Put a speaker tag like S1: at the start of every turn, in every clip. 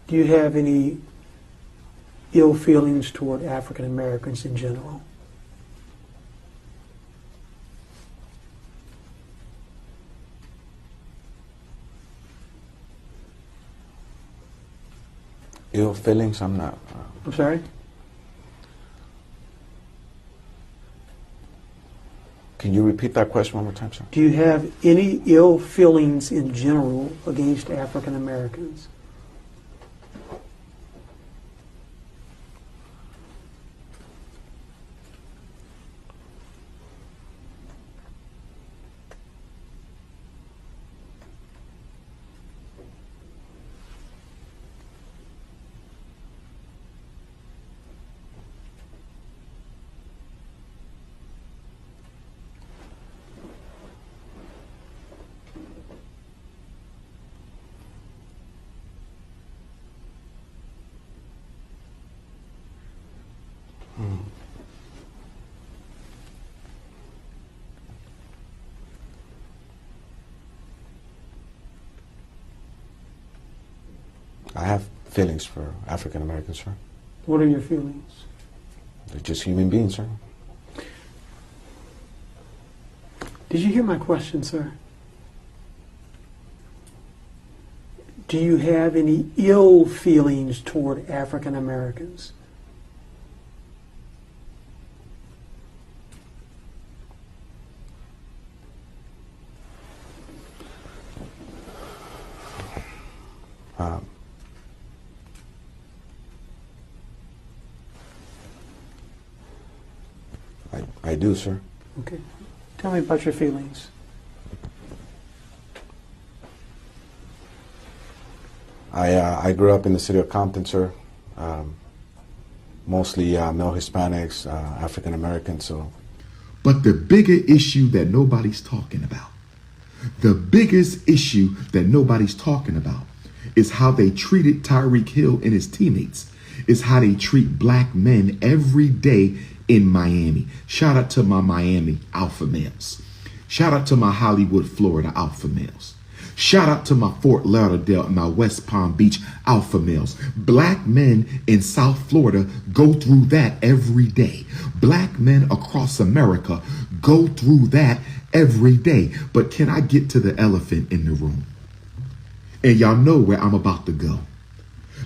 S1: Do you have any ill feelings toward African Americans in general?
S2: Ill feelings? I'm not.
S1: I'm sorry?
S2: Can you repeat that question one more time, sir?
S1: Do you have any ill feelings in general against African Americans?
S2: I have feelings for African Americans, sir.
S1: What are your feelings?
S2: They're just human beings, sir.
S1: Did you hear my question, sir? Do you have any ill feelings toward African Americans?
S2: I do, sir.
S1: Okay. Tell me about your feelings.
S2: I grew up in the city of Compton, sir. Mostly male Hispanics, African Americans, so.
S3: But the bigger issue that nobody's talking about, the biggest issue that nobody's talking about is how they treated Tyreek Hill and his teammates, is how they treat black men every day in Miami. Shout out to my Miami alpha males. Shout out to my Hollywood, Florida alpha males. Shout out to my Fort Lauderdale and my West Palm Beach alpha males. Black men in South Florida go through that every day. Black men across America go through that every day. But can I get to the elephant in the room? And y'all know where I'm about to go.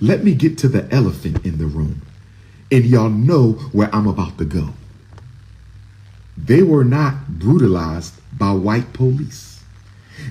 S3: Let me get to the elephant in the room. And y'all know where I'm about to go. They were not brutalized by white police.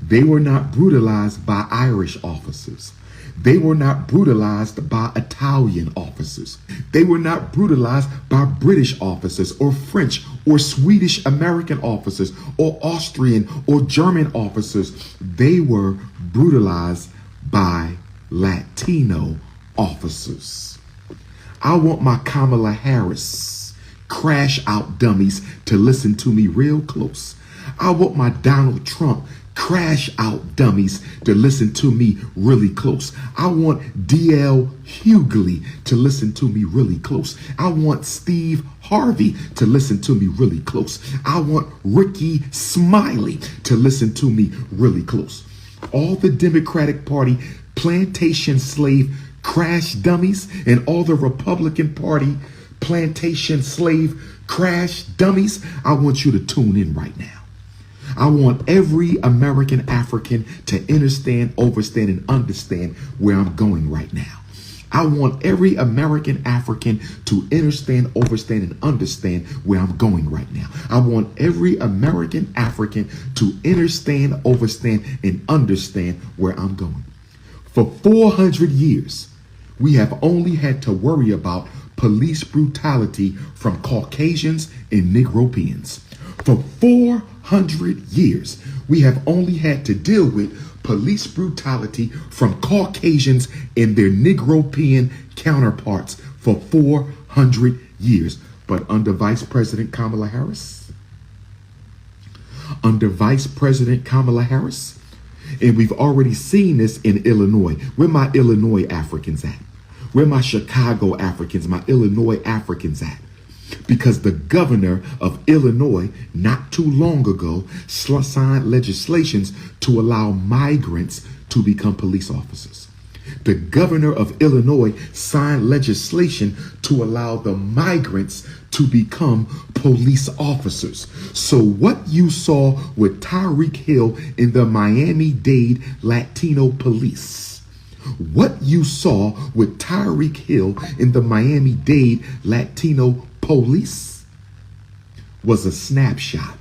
S3: They were not brutalized by Irish officers. They were not brutalized by Italian officers. They were not brutalized by British officers or French or Swedish American officers or Austrian or German officers. They were brutalized by Latino officers. I want my Kamala Harris crash out dummies to listen to me real close. I want my Donald Trump crash out dummies to listen to me really close. I want D.L. Hughley to listen to me really close. I want Steve Harvey to listen to me really close. I want Ricky Smiley to listen to me really close. All the Democratic Party plantation slave crash dummies and all the Republican Party plantation slave crash dummies, I want you to tune in right now. I want every American African to understand, overstand, and understand where I'm going right now. I want every American African to understand, overstand, and understand where I'm going right now. I want every American African to understand, overstand, and understand where I'm going. For 400 years, we have only had to worry about police brutality from Caucasians and Negropeans. For 400 years, we have only had to deal with police brutality from Caucasians and their Negropean counterparts for 400 years. But under Vice President Kamala Harris, and we've already seen this in Illinois. Where my Illinois Africans at? Where my Chicago Africans, my Illinois Africans at? Because the governor of Illinois not too long ago signed legislations to allow migrants to become police officers. The governor of Illinois signed legislation to allow the migrants to become police officers. So what you saw with Tyreek Hill in the Miami-Dade Latino police, what you saw with Tyreek Hill in the Miami-Dade Latino police was a snapshot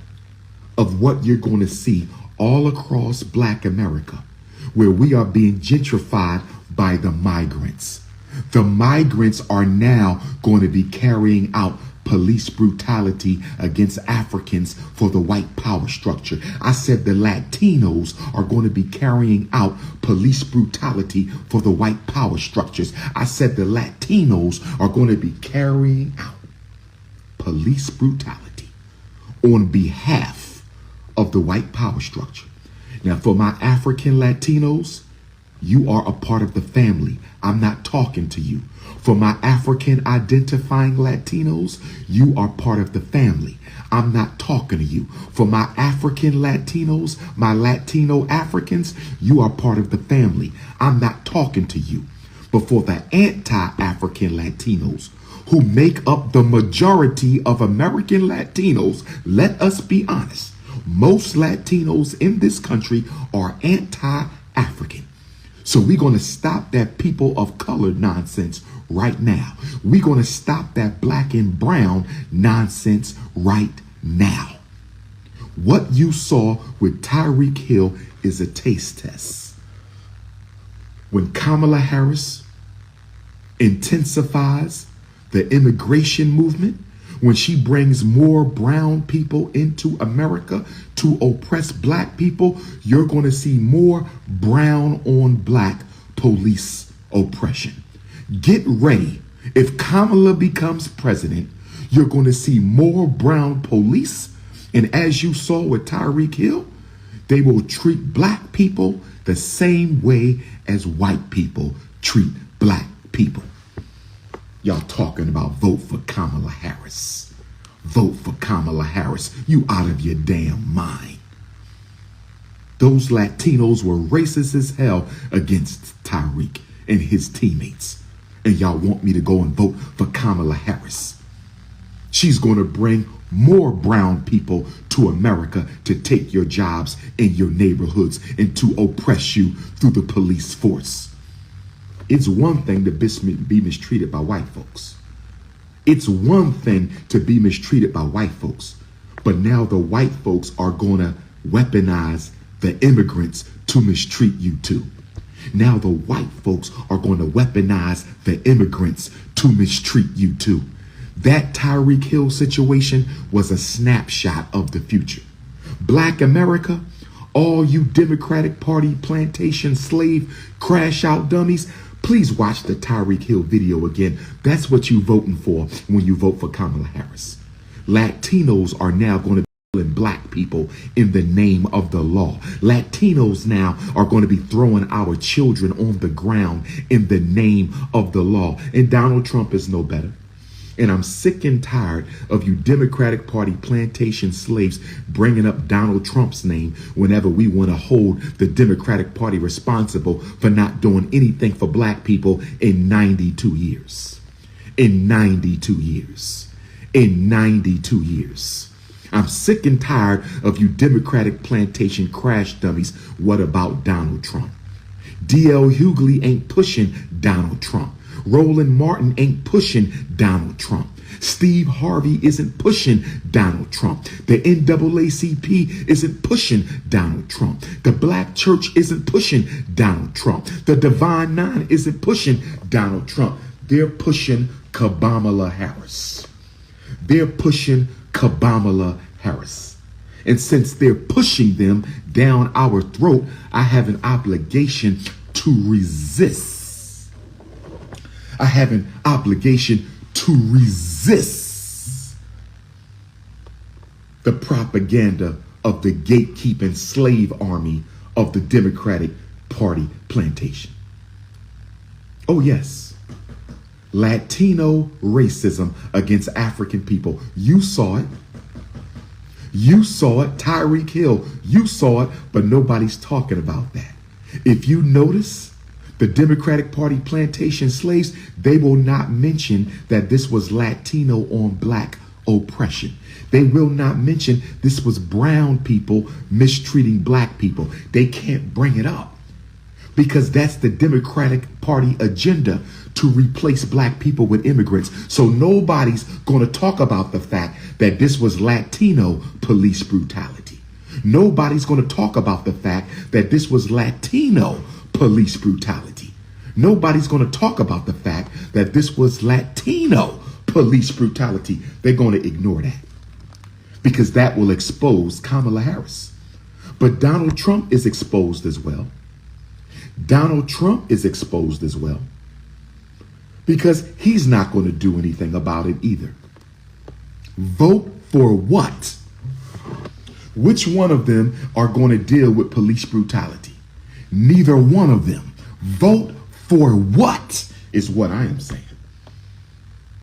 S3: of what you're going to see all across Black America, where we are being gentrified by the migrants. The migrants are now going to be carrying out police brutality against Africans for the white power structure. I said the Latinos are going to be carrying out police brutality for the white power structures. I said the Latinos are going to be carrying out police brutality on behalf of the white power structure. Now, for my African Latinos, you are a part of the family. I'm not talking to you. For my African identifying Latinos, you are part of the family. I'm not talking to you. For my African Latinos, my Latino Africans, you are part of the family. I'm not talking to you. But for the anti-African Latinos, who make up the majority of American Latinos, let us be honest. Most Latinos in this country are anti-African. So we're going to stop that people of color nonsense right now. We're going to stop that black and brown nonsense right now. What you saw with Tyreek Hill is a taste test. When Kamala Harris intensifies the immigration movement, when she brings more brown people into America to oppress black people, you're going to see more brown on black police oppression. Get ready. If Kamala becomes president, you're going to see more brown police. And as you saw with Tyreek Hill, they will treat black people the same way as white people treat black people. Y'all talking about vote for Kamala Harris. Vote for Kamala Harris. You out of your damn mind. Those Latinos were racist as hell against Tyreek and his teammates. And y'all want me to go and vote for Kamala Harris. She's going to bring more brown people to America to take your jobs in your neighborhoods and to oppress you through the police force. It's one thing to be mistreated by white folks. It's one thing to be mistreated by white folks. But now the white folks are going to weaponize the immigrants to mistreat you too. Now the white folks are going to weaponize the immigrants to mistreat you too. That Tyreek Hill situation was a snapshot of the future. Black America, all you Democratic Party plantation slave crash out dummies, please watch the Tyreek Hill video again. That's what you're voting for when you vote for Kamala Harris. Latinos are now going to be killing black people in the name of the law. Latinos now are going to be throwing our children on the ground in the name of the law. And Donald Trump is no better. And I'm sick and tired of you Democratic Party plantation slaves bringing up Donald Trump's name whenever we want to hold the Democratic Party responsible for not doing anything for black people in 92 years. In 92 years. In 92 years. I'm sick and tired of you Democratic plantation crash dummies. What about Donald Trump? D.L. Hughley ain't pushing Donald Trump. Roland Martin ain't pushing Donald Trump. Steve Harvey isn't pushing Donald Trump. The NAACP isn't pushing Donald Trump. The Black Church isn't pushing Donald Trump. The Divine Nine isn't pushing Donald Trump. They're pushing Kamala Harris. They're pushing Kamala Harris. And since they're pushing them down our throat, I have an obligation to resist. I have an obligation to resist the propaganda of the gatekeeping slave army of the Democratic Party plantation. Oh yes, Latino racism against African people. You saw it. You saw it. Tyreek Hill, you saw it, but nobody's talking about that. If you notice, The Democratic Party plantation slaves, they will not mention that this was Latino on black oppression. They will not mention this was brown people mistreating black people. They can't bring it up because that's the Democratic Party agenda, to replace black people with immigrants. So nobody's going to talk about the fact that this was Latino police brutality. Nobody's going to talk about the fact that this was Latino police brutality. Nobody's going to talk about the fact that this was Latino police brutality. They're going to ignore that because that will expose Kamala Harris. But Donald Trump is exposed as well. Donald Trump is exposed as well because he's not going to do anything about it either. Vote for what? Which one of them are going to deal with police brutality? Neither one of them. Vote for what is what I am saying.